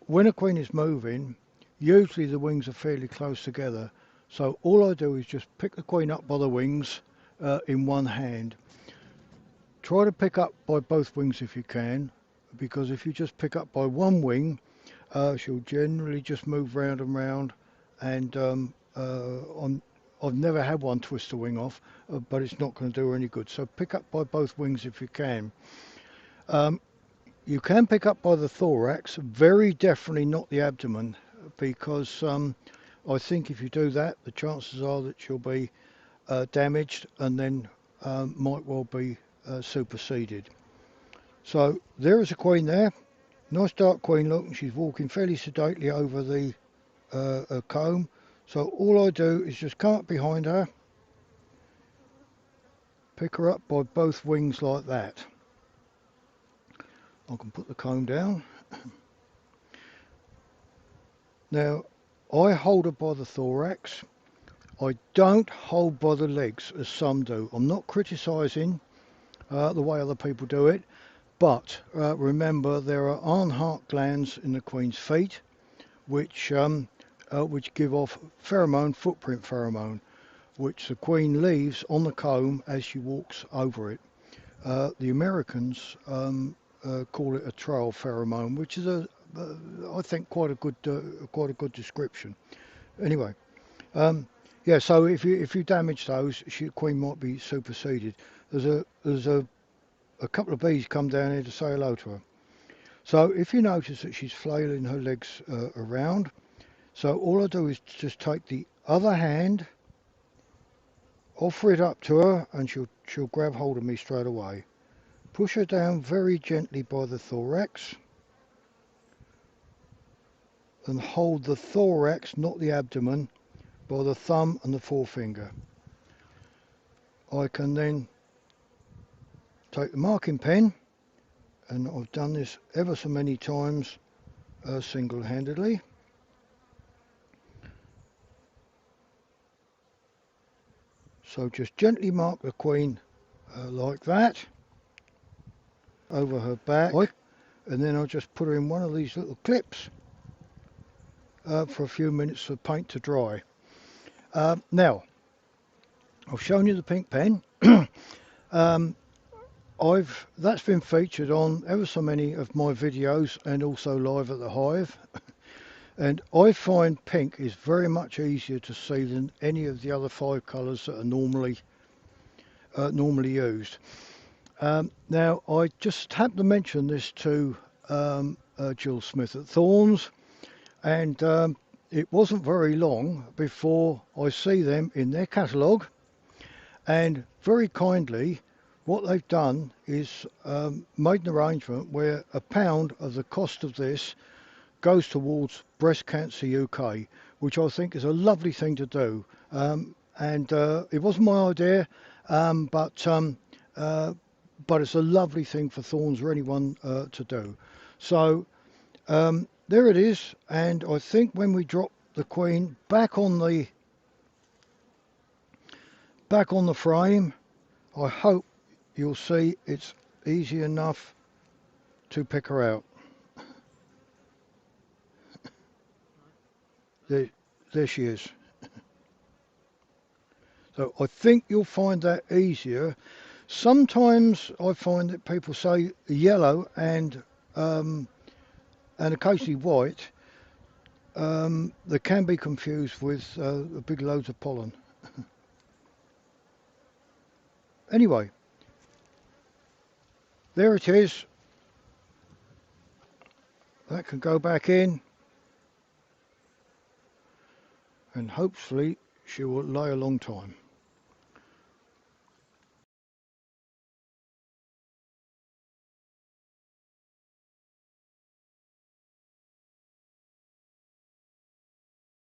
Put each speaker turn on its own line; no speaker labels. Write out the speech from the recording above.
when a queen is moving, usually the wings are fairly close together. So all I do is just pick the queen up by the wings in one hand. Try to pick up by both wings if you can, because if you just pick up by one wing, she'll generally just move round and round, and I've never had one twist the wing off, but it's not going to do her any good. So pick up by both wings if you can. You can pick up by the thorax, very definitely not the abdomen, because I think if you do that, the chances are that she'll be damaged and then might well be superseded. So there is a queen there, nice dark queen look, and she's walking fairly sedately over the comb. So all I do is just come up behind her, pick her up by both wings like that. I can put the comb down. Now I hold her by the thorax. I don't hold by the legs as some do. I'm not criticising the way other people do it, but remember there are Arnhart glands in the queen's feet which give off pheromone, footprint pheromone, which the queen leaves on the comb as she walks over it. The Americans call it a trail pheromone, which is I think quite a good description. Anyway, yeah. So if you damage those, the queen might be superseded. There's a couple of bees come down here to say hello to her. So if you notice that she's flailing her legs around, so all I do is just take the other hand, offer it up to her, and she'll grab hold of me straight away. Push her down very gently by the thorax and hold the thorax, not the abdomen, by the thumb and the forefinger. I can then take the marking pen, and I've done this ever so many times single-handedly. So just gently mark the queen like that over her back, and then I'll just put her in one of these little clips for a few minutes for paint to dry. Now, I've shown you the pink pen. That's been featured on ever so many of my videos and also live at the hive. And I find pink is very much easier to see than any of the other 5 colours that are normally used. Now, I just happened to mention this to Jill Smith at Thorns, and it wasn't very long before I see them in their catalogue, and very kindly what they've done is made an arrangement where £1 of the cost of this goes towards Breast Cancer UK, which I think is a lovely thing to do. And it wasn't my idea, but it's a lovely thing for Thorns or anyone to do. So there it is, and I think when we drop the queen back on the frame, I hope you'll see it's easy enough to pick her out. There she is. So I think you'll find that easier. Sometimes I find that people say yellow and occasionally white. They can be confused with big loads of pollen. Anyway, there it is. That can go back in, and hopefully she will lay a long time.